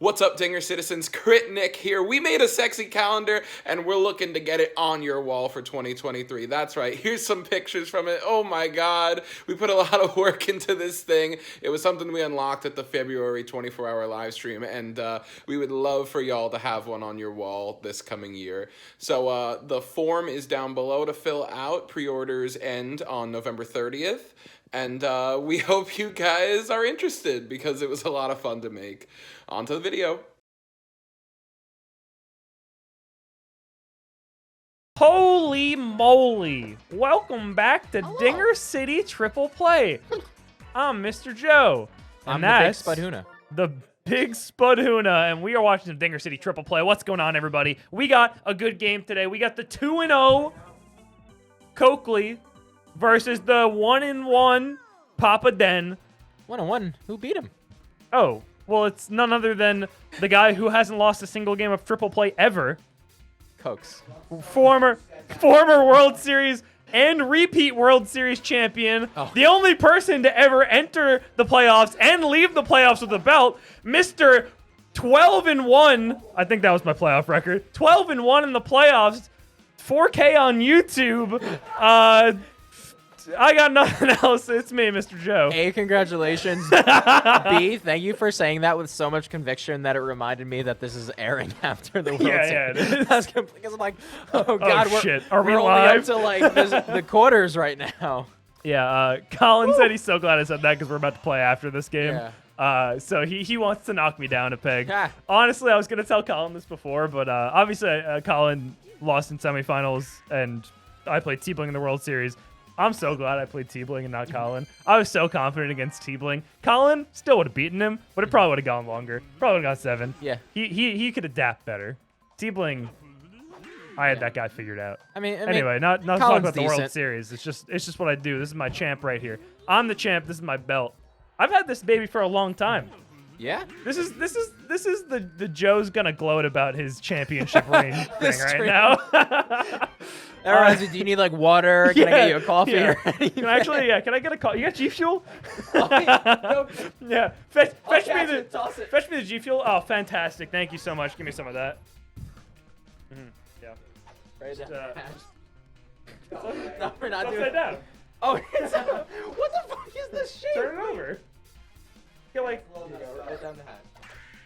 What's up, Dinger Citizens? Crit Nick here. We made a sexy calendar, and we're looking to get it on your wall for 2023. That's right. Here's some pictures from it. Oh my god. We put a lot of work into this thing. It was something we unlocked at the February 24-hour live stream, and we would love for y'all to have one on your wall this coming year. So the form is down below to fill out. Pre-orders end on November 30th. And we hope you guys are interested because it was a lot of fun to make. On to the video. Holy moly! Welcome back to Hello. Dinger City Triple Play. I'm Mr. Joe. I'm And the big that's Spudhuna. The big Spudhuna, and we are watching some Dinger City Triple Play. What's going on, everybody? We got a good game today. We got the 2-0 Coakley versus the 1-1 Papa Den. 1-1. Who beat him? Oh, well, it's none other than the guy who hasn't lost a single game of Triple Play ever. Coaks. Former World Series and repeat World Series champion. Oh. The only person to ever enter the playoffs and leave the playoffs with a belt, Mr. 12-1. I think that was my playoff record. 12-1 in the playoffs. 4K on YouTube. I got nothing else. It's me, Mr. Joe. A, congratulations. B, thank you for saying that with so much conviction that it reminded me that this is airing after the World Yeah, Series. it is. That's because I'm like, oh god, shit. Are we we're only live? up to like the quarters right now. Yeah, Colin said he's so glad I said that because we're about to play after this game. Yeah. So he wants to knock me down a peg. Ha. Honestly, I was going to tell Colin this before, but obviously Colin lost in semifinals, and I played T-Bling in the World Series. I'm so glad I played T-Bling and not Colin. I was so confident against T-Bling. Colin still would have beaten him, but it probably would have gone longer. Probably would have gone 7. Yeah. He could adapt better. T-Bling, I had that guy figured out. I mean, Anyway, not talking Colin's about the World decent. Series. It's just what I do. This is my champ right here. I'm the champ. This is my belt. I've had this baby for a long time. Yeah. This is the Joe's gonna gloat about his championship ring thing This right stream. now. That reminds me, do you need like water? Can I get you a coffee? Yeah. Or anything? Can I actually? Yeah. Can I get a call? You got G Fuel? No. Yeah. Fetch catch me it, toss it. fetch me the G Fuel. Oh, fantastic! Thank you so much. Give me some of that. Yeah. Right Just, down. No, we're not doing Upside it. down. Oh, it's, what the fuck is this shape? Turn it over. You're like. There you go, right down the hat.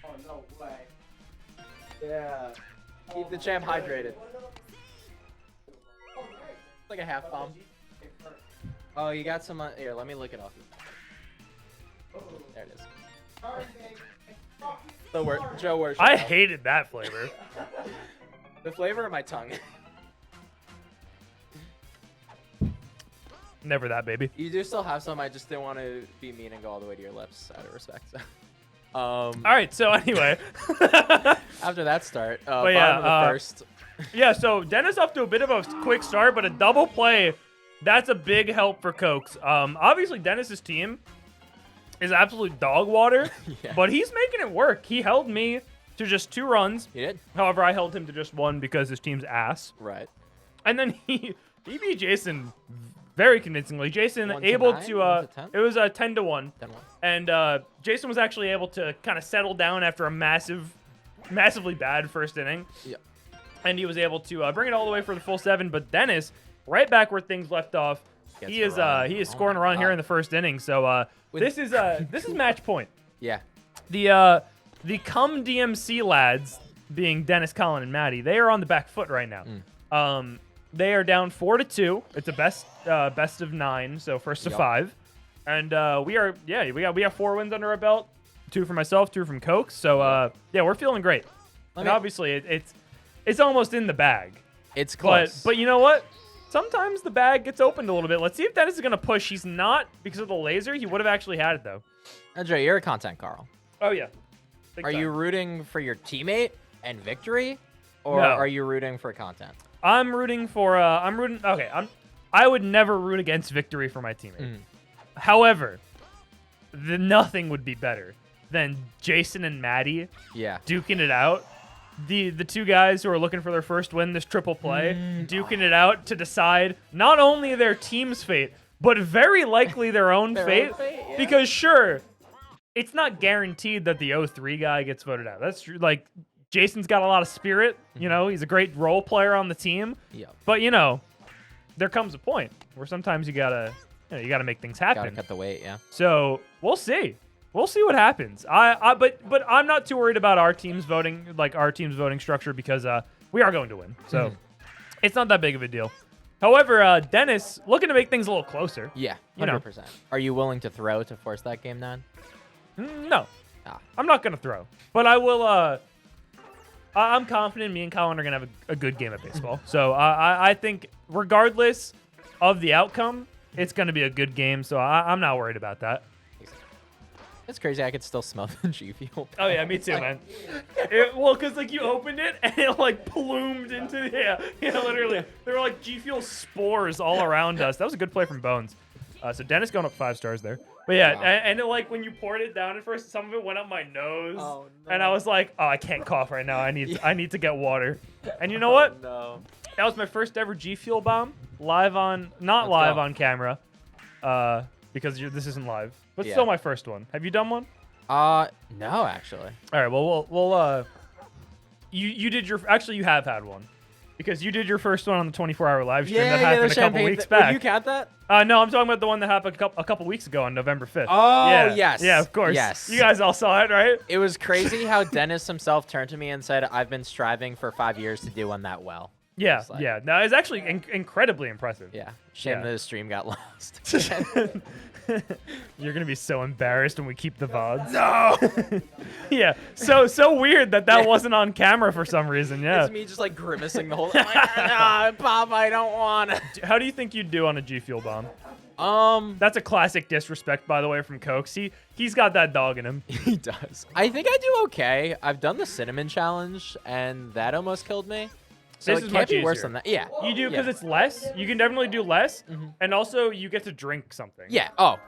Oh, no way. Yeah. Keep the champ hydrated. It's like a half bomb. Oh, you got some. Here, let me lick it off you. There it is. Joe worship. I hated that flavor. The flavor of my tongue. Never that, baby. You do still have some. I just didn't want to be mean and go all the way to your lips out of respect. So. All right. So anyway. After that start, But yeah, bottom of the first. Yeah, so Dennis off to a bit of a quick start, but a double play, that's a big help for Coaks. Obviously, Dennis's team is absolute dog water, Yeah. but he's making it work. He held me to just 2 runs. You did? However, I held him to just 1 because his team's ass. Right. And then he beat Jason very convincingly. Jason 1 to able 9? to, 1 to 10? it was a 10-1. 10-1. And Jason was actually able to kind of settle down after a massively bad first inning. Yeah. And he was able to bring it all the way for the full 7. But Dennis, right back where things left off, Gets he a is run. he is Oh scoring a my run here God. in the first inning. So With- this is match point. Yeah. The Come DMC lads, being Dennis, Colin, and Maddie, they are on the back foot right now. They are down 4-2. It's a best of 9, so first to Yup. 5. And we got 4 wins under our belt. 2 for myself, 2 from Coaks. So yeah, we're feeling great. And obviously it's almost in the bag. It's close. But you know what? Sometimes the bag gets opened a little bit. Let's see if Dennis is going to push. He's not because of the laser. He would have actually had it, though. Andre, you're a content Carl. Oh, yeah. Big Are time. you rooting for your teammate and victory, or No. are you rooting for content? I'm rooting for... Okay, I would never root against victory for my teammate. However, nothing would be better than Jason and Maddie Yeah. duking it out. The 2 guys who are looking for their first win this triple play, duking it out to decide not only their team's fate, but very likely their own Their fate. own fate, yeah. Because sure, it's not guaranteed that the 03 guy gets voted out. That's true. Like, Jason's got a lot of spirit. You know, he's a great role player on the team. Yep. But, you know, there comes a point where sometimes you gotta make things happen. Gotta cut the weight, yeah. So we'll see. We'll see what happens. But I'm not too worried about our team's voting structure because we are going to win. So it's not that big of a deal. However, Dennis looking to make things a little closer. Yeah, 100%. You know. Are you willing to throw to force that game down? No, Ah. I'm not gonna throw, but I will. I'm confident me and Colin are gonna have a good game of baseball. So I think regardless of the outcome, it's gonna be a good game. So I'm not worried about that. It's crazy. I could still smell the G Fuel. Oh yeah, me too, man. Well, cause like you opened it and it like plumed into literally there were like G Fuel spores all around us. That was a good play from Bones. So Dennis going up 5 stars there. But yeah, Wow. and like when you poured it down at first, some of it went up my nose, Oh, no. and I was like, oh, I can't cough right now. I need to get water. And you know what? No. That was my first ever G Fuel bomb, not Let's live go. on camera, because this isn't live, but Yeah. still my first one. Have you done one? No, actually. All right, well, you did your you have had one, because you did your first one on the 24-hour live stream that happened a couple weeks back. Would you count that? No, I'm talking about the one that happened a couple weeks ago on November 5th. Oh, yeah. yes. Yeah, of course. Yes. You guys all saw it, right? It was crazy how Dennis himself turned to me and said, "I've been striving for 5 years to do one that well." Yeah, It's like- yeah. No, it's actually incredibly impressive. Yeah. Shame Yeah. that the stream got lost. You're gonna be so embarrassed when we keep the VODs. No. Yeah. So weird that wasn't on camera for some reason. Yeah. It's me just like grimacing the whole time. Like, nah, Pop, I don't want to. How do you think you'd do on a G Fuel bomb? That's a classic disrespect, by the way, from Coaks. He's got that dog in him. He does. I think I do okay. I've done the cinnamon challenge, and that almost killed me. So This it is can't much be worse easier. than that. Yeah. You do because Yeah. it's less. You can definitely do less, and also you get to drink something. Yeah. Oh,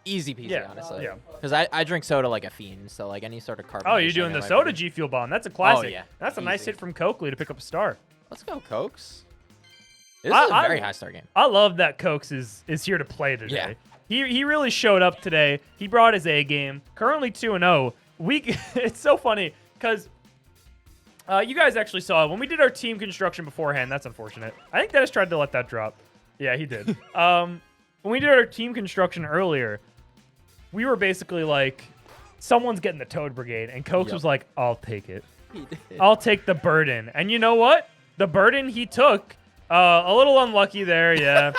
easy peasy, Yeah, honestly. yeah. Because I drink soda like a fiend, so like any sort of carbonation. Oh, you're doing the in my soda body- G Fuel bomb. That's a classic. yeah. That's a nice Easy. hit from Coakley to pick up a star. Let's go, Coaks. This I- is a I- very high star game. I love that Coaks is here to play today. Yeah. He really showed up today. He brought his A game. Currently 2-0. It's so funny because you guys actually saw it when we did our team construction beforehand. That's unfortunate. I think Dennis tried to let that drop. Yeah, he did. When we did our team construction earlier, we were basically like, someone's getting the Toad Brigade, and Coaks Yep. was like, I'll take it. He did. I'll take the burden. And you know what? The burden he took. A little unlucky there, yeah.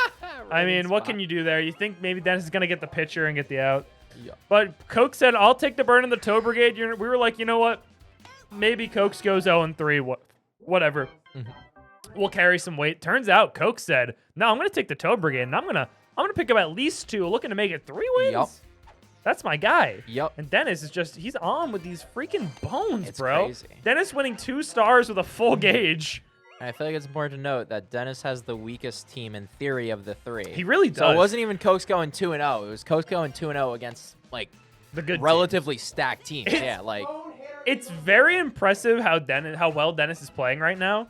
I mean, what can you do there? You think maybe Dennis is going to get the pitcher and get the out. Yep. But Coaks said, I'll take the burn in the Toad Brigade. We were like, you know what? Maybe Coaks goes 0-3. Whatever. We'll carry some weight. Turns out Coaks said, no, I'm going to take the Toad Brigade, and I'm going to pick up at least 2, looking to make it 3 wins. Yup. That's my guy. Yep. And Dennis is just, he's on with these freaking bones, It's bro. crazy. Dennis winning 2 stars with a full gauge. I feel like it's important to note that Dennis has the weakest team in theory of the 3. He really does. So it wasn't even Coaks going 2-0. It was Coaks going 2-0 against like the good team. relatively stacked teams. Yeah, like It's very impressive how well Dennis is playing right now.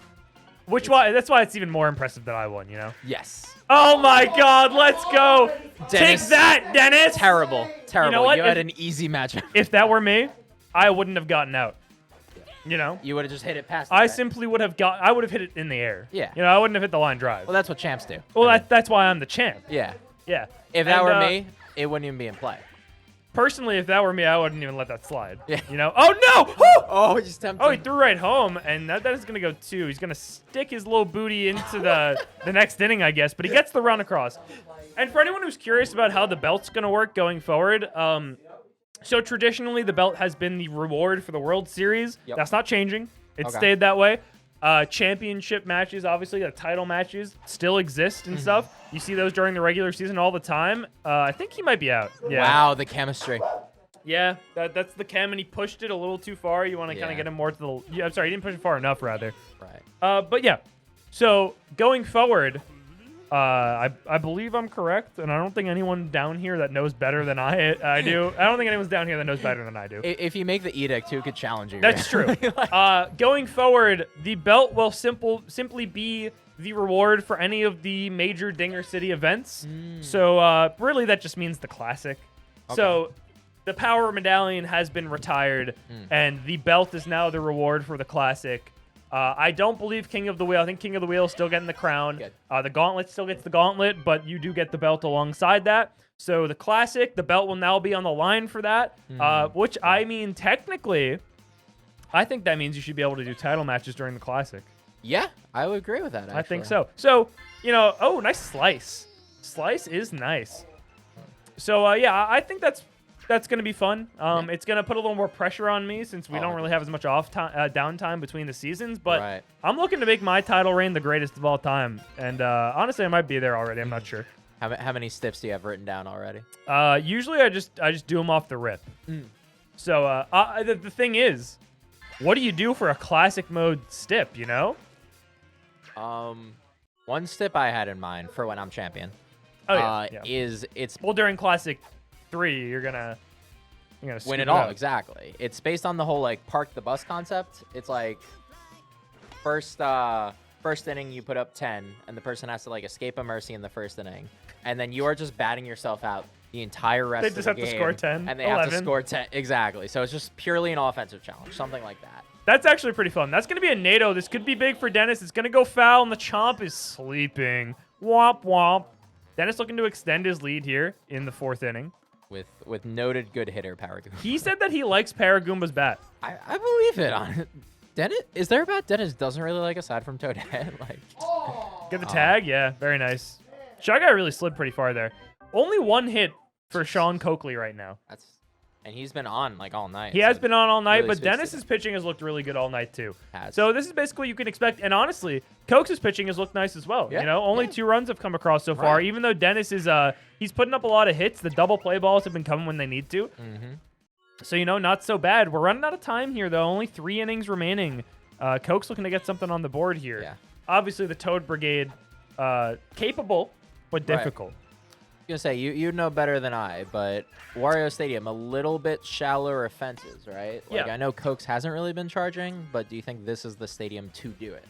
That's why it's even more impressive that I won, you know? yes. Oh my god, let's go. Dennis- Take that, Dennis. Terrible. Terrible. You know what? You had an easy matchup. If that were me, I wouldn't have gotten out. You know? You would have just hit it past the I net. simply would have I would have hit it in the air. Yeah. You know, I wouldn't have hit the line drive. Well, that's what champs do. Well, I mean, that's why I'm the champ. yeah. Yeah. If that And, were me, it wouldn't even be in play. Personally, if that were me, I wouldn't even let that slide. Yeah. You know? Oh no! Woo! Oh, just tempted. Oh, he threw right home, and that is going to go 2. He's going to stick his little booty into the next inning, I guess, but he gets the run across. And for anyone who's curious about how the belt's going to work going forward, so traditionally the belt has been the reward for the World Series. Yep. That's not changing. It Okay. stayed that way. Championship matches, obviously, the title matches still exist and stuff. You see those during the regular season all the time. I think he might be out. Yeah. Wow, the chemistry. Yeah, that's the chem, and he pushed it a little too far. You want to kind Yeah. of get him more to the... Yeah, I'm sorry, he didn't push it far enough, rather. Right. But yeah, so going forward, I believe I'm correct, and I don't think anyone down here that knows better than I do. I don't think anyone's down here that knows better than I do. If you make the edict, who could challenge you? That's true. Going forward, the belt will simply be the reward for any of the major Dinger City events. So really, that just means the classic. So the power medallion has been retired, and the belt is now the reward for the classic. I don't believe King of the Wheel. I think King of the Wheel is still getting the crown. The gauntlet still gets the gauntlet, but you do get the belt alongside that. So the classic, the belt will now be on the line for that, which I mean, technically, I think that means you should be able to do title matches during the classic. Yeah, I would agree with that, actually. I think so. So, you know, oh, nice slice. Slice is nice. So, yeah, I think that's going to be fun. It's going to put a little more pressure on me since we don't really have as much downtime between the seasons. But I'm looking to make my title reign the greatest of all time. And honestly, I might be there already. I'm not sure. How many steps do you have written down already? Usually I just do them off the rip. So the thing is, what do you do for a classic mode stip, you know? One stip I had in mind for when I'm champion. Is it's during Classic 3, you're gonna win it all. Exactly. It's based on the whole like park the bus concept. It's like first inning you put up 10, and the person has to like escape a mercy in the first inning, and then you are just batting yourself out the entire rest of the game. They just have to score 10, and they 11. have to score 10 exactly. So it's just purely an offensive challenge, something like that. That's actually pretty fun. That's going to be a NATO. This could be big for Dennis. It's going to go foul, and the Chomp is sleeping. Womp, womp. Dennis looking to extend his lead here in the 4th inning. With noted good hitter Paragoomba. He said that he likes Paragoomba's bat. I believe it. On Dennis, is there a bat Dennis doesn't really like aside from Toadhead? Like, get the tag? Yeah, very nice. Shy Guy really slid pretty far there. Only one hit for Sean Coakley right now. And he's been on like all night. He has been on all night, really but Dennis's pitching has looked really good all night too. Has. So this is basically what you can expect. And honestly, Coaks' pitching has looked nice as well. Yeah, you know, only 2 runs have come across so far. Even though Dennis is he's putting up a lot of hits. The double play balls have been coming when they need to. So you know, not so bad. We're running out of time here though. Only 3 innings remaining. Coaks looking to get something on the board here. Yeah. Obviously, the Toad Brigade, capable but difficult. I was gonna say you know better than I, but Wario Stadium a little bit shallower fences, right? Like I know Coaks hasn't really been charging, but do you think this is the stadium to do it?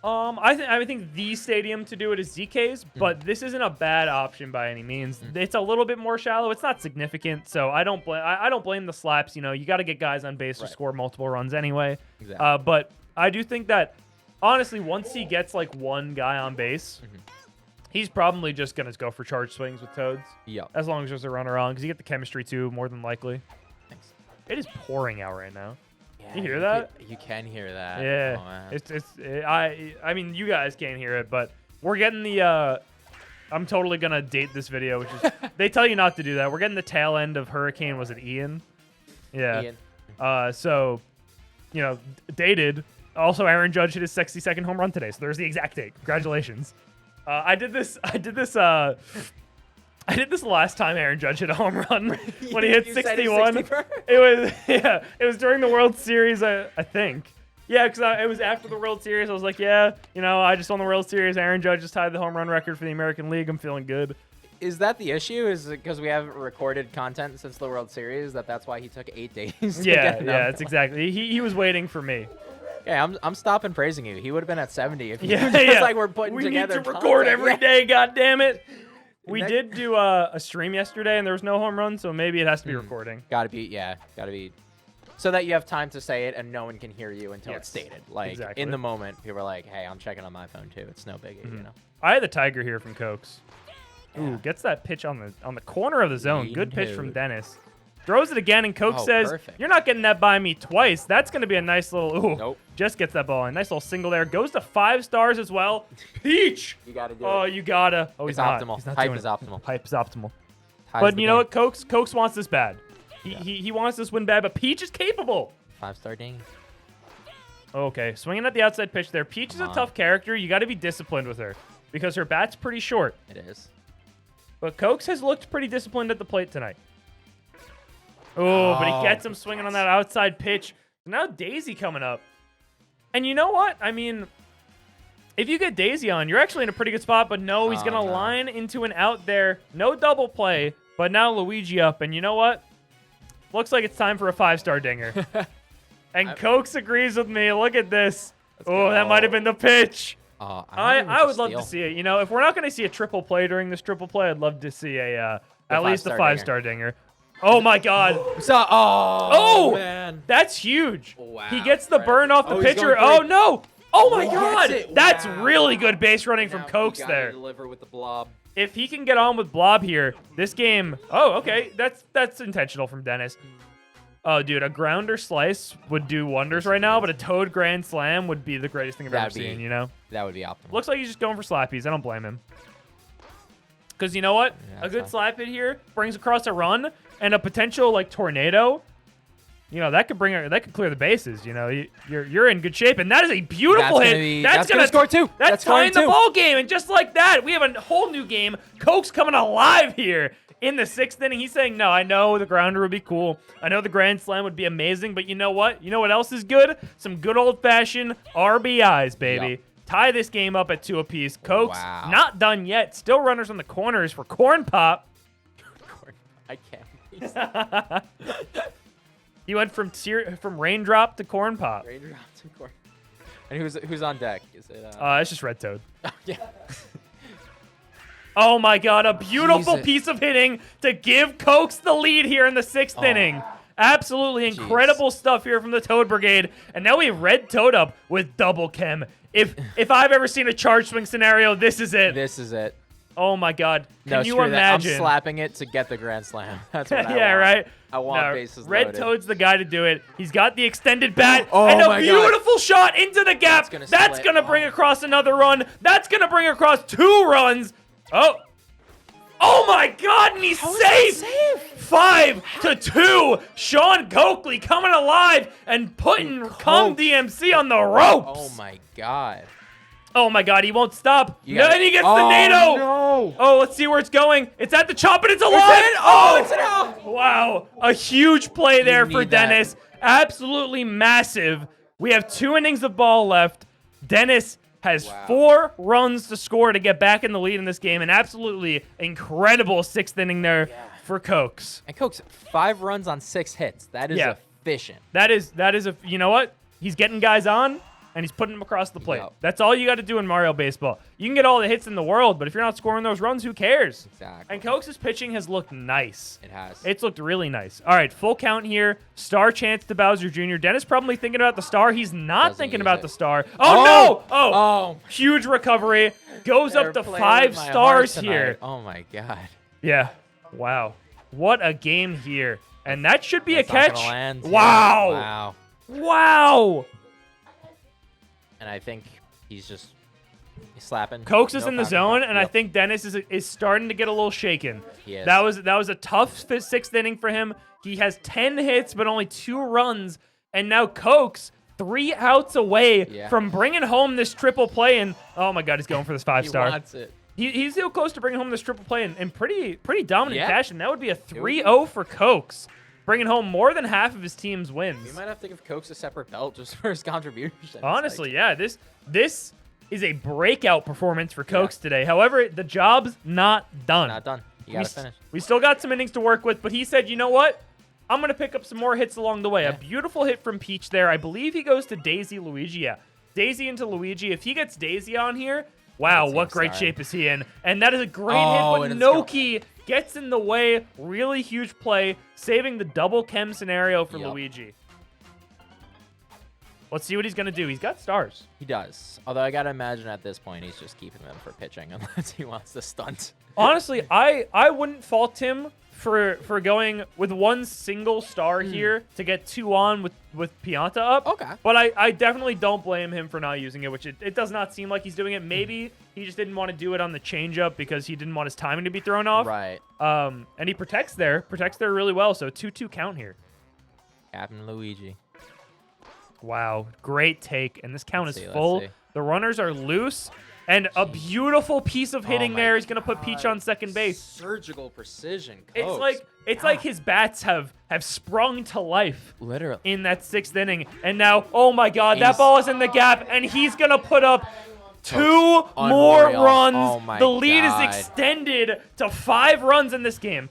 I think the stadium to do it is ZK's, but this isn't a bad option by any means. It's a little bit more shallow. It's not significant, so I don't blame the slaps. You know, you got to get guys on base to score multiple runs anyway. Exactly. But I do think that honestly, once he gets like one guy on base. He's probably just going to go for charge swings with Toads. Yeah. As long as there's a runner on, because you get the chemistry too, more than likely. Thanks. It is pouring out right now. Yeah, you hear that? You can hear that. Yeah. Oh, man. I mean, you guys can't hear it, but we're getting the, I'm totally going to date this video, which is, they tell you not to do that. We're getting the tail end of Hurricane, was it Ian? Yeah. Ian. So, you know, dated. Also, Aaron Judge hit his 62nd home run today, so there's the exact date. Congratulations. I did this last time Aaron Judge hit a home run when he hit 61. It was during the World Series, I think. Yeah, because it was after the World Series. I was like, yeah, you know, I just won the World Series. Aaron Judge just tied the home run record for the American League. I'm feeling good. Is that the issue? Is it because we haven't recorded content since the World Series that's why he took 8 days? Yeah, that's exactly. He was waiting for me. Yeah, I'm stopping praising you. He would have been at 70 if you just like we're putting together. We need to record every day, God damn it. We did do a stream yesterday and there was no home run, so maybe it has to be recording. Gotta be. So that you have time to say it and no one can hear you until it's stated. Like in the moment, people are like, hey, I'm checking on my phone too. It's no biggie, you know. I had the Tiger here from Coaks. Ooh, gets that pitch on the corner of the zone. Good pitch from Dennis. Throws it again, and Coke says, perfect. You're not getting that by me twice. That's going to be a nice little, ooh, just gets that ball. A nice little single there. Goes to 5 stars as well. Peach! You got to do it. Oh, you got to. Oh, he's not. Optimal. He's not Pipe is optimal. Pipe is optimal. But you know what? Coaks wants this bad. He wants this win bad, but Peach is capable. 5-star ding. Okay, swinging at the outside pitch there. Peach is a tough character. You got to be disciplined with her because her bat's pretty short. It is. But Coaks has looked pretty disciplined at the plate tonight. Oh, but he gets him swinging on that outside pitch. Now Daisy coming up. And you know what? I mean, if you get Daisy on, you're actually in a pretty good spot. But no, he's going to line into an out there. No double play. But now Luigi up. And you know what? Looks like it's time for a 5-star dinger. And Coaks agrees with me. Look at this. That might have been the pitch. I would love to see it. You know, if we're not going to see a triple play during this triple play, I'd love to see at least a 5-star dinger. Oh my God. Oh, man. That's huge. Wow. He gets the burn off the he's pitcher. going for Oh it. no. Oh my He God. gets it. That's Wow. really good base running from Now Coaks he gotta there. deliver with the blob. If he can get on with Blob here, this game. Oh, okay. That's intentional from Dennis. Oh, dude, a grounder slice would do wonders right now, but a Toad Grand Slam would be the greatest thing I've ever That'd be- seen, you know? That would be optimal. Looks like he's just going for slappies. I don't blame him. Because you know what? Yeah, A good tough. slap hit here brings across a run and a potential, like, tornado. You know, that could clear the bases, you know? You're in good shape, and that is a beautiful hit. That's gonna score two. That's tying the ball game, and just like that, we have a whole new game. Coke's coming alive here. In the 6th inning, he's saying, no, I know the grounder would be cool. I know the Grand Slam would be amazing, but you know what? You know what else is good? Some good old-fashioned RBIs, baby. Yep. Tie this game up at 2 apiece. Coke's Wow. not done yet. Still runners on the corners for Corn Pop. I can't. He went from Raindrop to Corn Pop. Raindrops and corn. And who's on deck? Is it? It's just Red Toad. Yeah. Oh my God, a beautiful Jesus. piece of hitting to give Coaks the lead here in the 6th inning. Absolutely incredible stuff here from the Toad Brigade. And now we have Red Toad up with double chem. If I've ever seen a charge swing scenario, this is it. This is it. Oh my God. No, Can you screw imagine? that. I'm slapping it to get the Grand Slam. That's what I Yeah, want. right? I want No, bases Red loaded. Toad's the guy to do it. He's got the extended bat Oh and a my God. beautiful shot into the gap. That's That's split. going to bring across another run. That's going to bring across 2 runs. Oh my God, and he's safe. 5-2. Sean Coakley coming alive and putting Come DMC on the ropes. Oh my God. Oh my God, he won't stop. You No, gotta- and he gets Oh, the NATO. no. Oh, let's see where it's going. It's at the chop and it's alive. It's an out. Wow, a huge play there for need that. Dennis. Absolutely massive. We have 2 innings of ball left. Dennis has 4 runs to score to get back in the lead in this game. An absolutely incredible 6th inning there for Coaks. And Coaks, 5 runs on 6 hits. That is efficient. That is you know what? He's getting guys on and he's putting them across the plate. Yep. That's all you got to do in Mario Baseball. You can get all the hits in the world, but if you're not scoring those runs, who cares? Exactly. And Coaks' pitching has looked nice. It has. It's looked really nice. All right, full count here. Star chance to Bowser Jr. Dennis probably thinking about the star. He's not Doesn't thinking use about it. the star. Oh, no! Oh, Oh. huge recovery. Goes They're up to playing 5 with my stars heart here. tonight. Oh my God. Yeah. Wow. What a game here. And that should be That's a not catch. gonna land. Wow. Wow. Wow. And I think he's slapping. Coaks is No in the counter zone, count. and I Yep. think Dennis is starting to get a little shaken. He is. That was a tough 6th inning for him. He has 10 hits, but only 2 runs. And now Coaks, 3 outs away from bringing home this triple play. And oh my God, he's going for this 5-star. He wants it. He's so close to bringing home this triple play in pretty dominant Yeah. fashion. That would be a 3-0 for Coaks, bringing home more than half of his team's We wins. might have to give Coaks a separate belt just for his contribution. Honestly, yeah, this is a breakout performance for Coaks today. However, the job's not done. Not done. You gotta finish. We still got some innings to work with, but he said, you know what? I'm going to pick up some more hits along the way. A beautiful hit from Peach there. I believe he goes to Daisy Luigi. Yeah, Daisy into Luigi. If he gets Daisy on here, wow, what great shape is he in? And that is a great hit, but Noki gets in the way. Really huge play, saving the double chem scenario for Luigi. Let's see what he's going to do. He's got stars. He does. Although I gotta imagine at this point he's just keeping them for pitching unless he wants to stunt. Honestly, I wouldn't fault him for going with 1 single star here to get 2 on with Pianta up. Okay. But I definitely don't blame him for not using it, which it does not seem like he's doing it. Maybe he just didn't want to do it on the changeup because he didn't want his timing to be thrown off. Right. And he protects there really well. So 2-2 count here. Captain Luigi. Wow, great take. And this count is Let's full. see. The runners are loose. And a beautiful piece of hitting my there is going to put Peach on second base. Surgical precision. It's like his bats have sprung to life Literally. in that 6th inning. And now, oh my God, that ball is in the gap, and he's going to put up 2 more unreal. runs. Oh my the lead God. is extended to 5 runs in this game.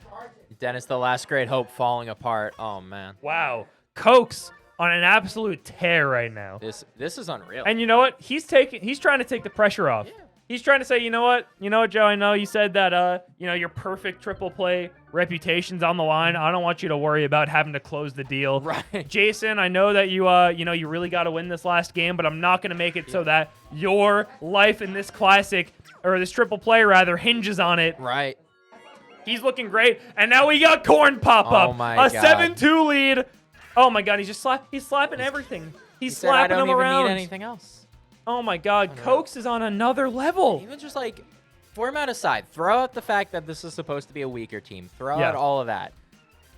Dennis, the last great hope falling apart. Oh man. Wow. Coaks on an absolute tear right now. This is unreal. And you know what? He's trying to take the pressure off. He's trying to say, you know what, Joe, I know you said that, your perfect triple play reputation's on the line. I don't want you to worry about having to close the deal. Right. Jason, I know that you you really got to win this last game, but I'm not going to make it so that your life in this classic, or this triple play rather, hinges on it. Right. He's looking great, and now we got Corn pop up. Oh my a God. 7-2 lead. Oh my God, he's slapping everything. He's slapping them around. I don't even need anything else. Oh my God, Coaks is on another level. Even just like format aside, throw out the fact that this is supposed to be a weaker team. Throw out all of that.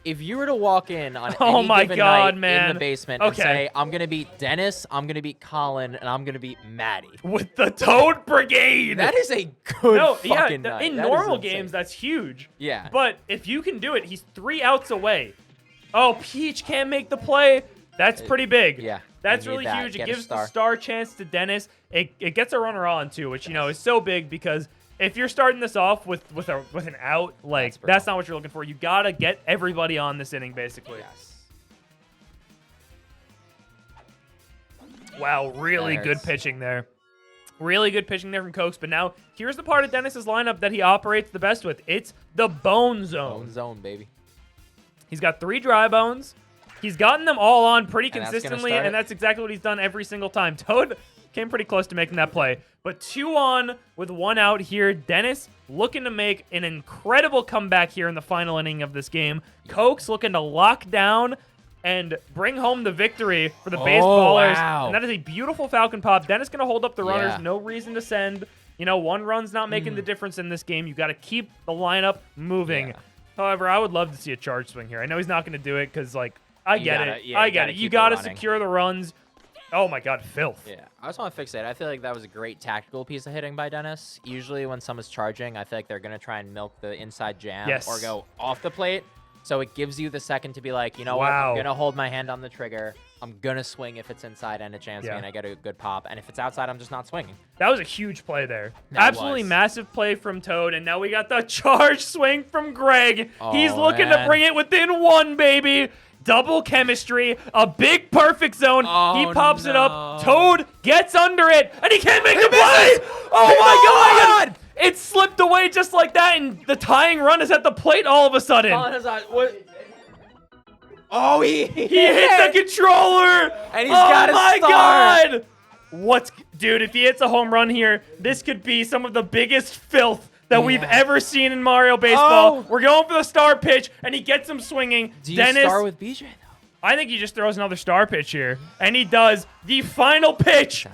If you were to walk in on any given night in the basement and say, I'm going to beat Dennis, I'm going to beat Colin, and I'm going to beat Maddie. With the Toad Brigade. That is a good fucking night. In normal games, that's huge. Yeah. But if you can do it, he's 3 outs away. Oh, Peach can't make the play. That's pretty big. Yeah. That's really huge. It gives the star chance to Dennis. It gets a runner on, too, which, is so big because if you're starting this off with an out, like, that's not what you're looking for. You got to get everybody on this inning, basically. Yes. Wow, really good pitching there. Really good pitching there from Coaks. But now, here's the part of Dennis's lineup that he operates the best with. It's the bone zone. Bone zone, baby. He's got 3 dry bones. He's gotten them all on pretty consistently, and that's exactly what he's done every single time. Toad came pretty close to making that play. But 2 on with 1 out here. Dennis looking to make an incredible comeback here in the final inning of this game. Coaks looking to lock down and bring home the victory for the baseballers. Wow. And that is a beautiful Falcon pop. Dennis going to hold up the runners. No reason to send. 1 run's not making the difference in this game. You got to keep the lineup moving. However, I would love to see a charge swing here. I know he's not going to do it because, I get it. I get it. You got to secure the runs. Oh, my God, filth. Yeah, I just want to fixate. I feel like that was a great tactical piece of hitting by Dennis. Usually when someone's charging, I feel like they're going to try and milk the inside jam or go off the plate. So it gives you the second to be like, what, I'm going to hold my hand on the trigger. I'm going to swing if it's inside and it jams me and I get a good pop. And if it's outside, I'm just not swinging. That was a huge play there. Absolutely massive play from Toad. And now we got the charge swing from Greg. He's looking to bring it within 1, baby. Double chemistry, a big perfect zone. He pops it up. Toad gets under it, and he can't make the play. Oh my God! It slipped away just like that, and the tying run is at the plate all of a sudden. Oh, he hit the controller, and he's got a star. God! Dude? If he hits a home run here, this could be some of the biggest filth that we've ever seen in Mario Baseball. We're going for the star pitch, and he gets him swinging. Do you start with BJ, though? I think he just throws another star pitch here, and he does the final pitch.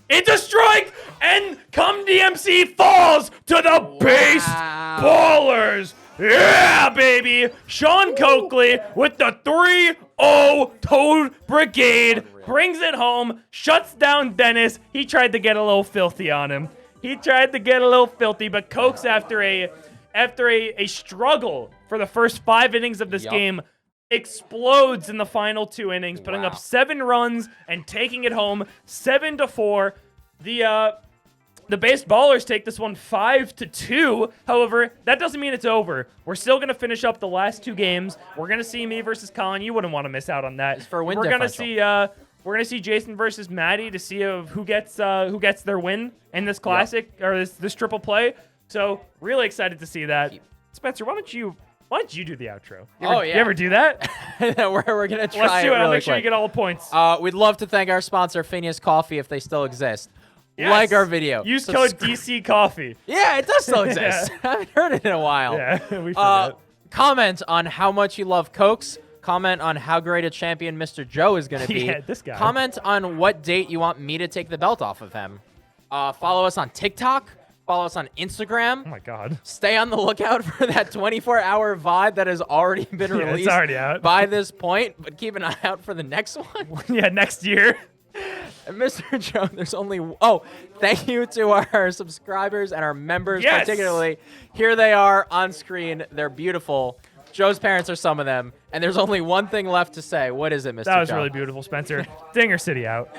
It's a strike, and Come DMC falls to the baseballers. Yeah, baby. Sean Coakley with the 3-0 Toad Brigade brings it home, shuts down Dennis. He tried to get a little filthy on him. But Coaks, after a struggle for the first 5 innings of this game, explodes in the final 2 innings, putting up 7 runs and taking it home 7-4. The baseballers take this one 5-2. However, that doesn't mean it's over. We're still gonna finish up the last 2 games. We're gonna see me versus Colin. You wouldn't want to miss out on that. It's for a win We're differential. gonna see Jason versus Maddie to see who gets their win in this classic or this triple play. So really excited to see that. Spencer, why don't you do the outro? You ever do that? we're gonna try. Let's do it. I'll make sure quick. you get all the points. We'd love to thank our sponsor, Phineas Coffee, if they still exist. Yes. Like our video. Use code DC Coffee. Yeah, it does still exist. I haven't heard it in a while. Yeah, we forgot. Comment on how much you love Coaks. Comment on how great a champion Mr. Joe is going to be. Yeah, this guy. Comment on what date you want me to take the belt off of him. Follow us on TikTok. Follow us on Instagram. Oh my God. Stay on the lookout for that 24-hour VOD that has already been released. It's already out. By this point, but keep an eye out for the next one. Yeah, next year. And Mr. Joe, there's only... Oh, thank you to our subscribers and our members particularly. Here they are on screen. They're beautiful. Joe's parents are some of them. And there's only one thing left to say. What is it, Mr. Joe? That was really beautiful, Spencer. Dinger City out.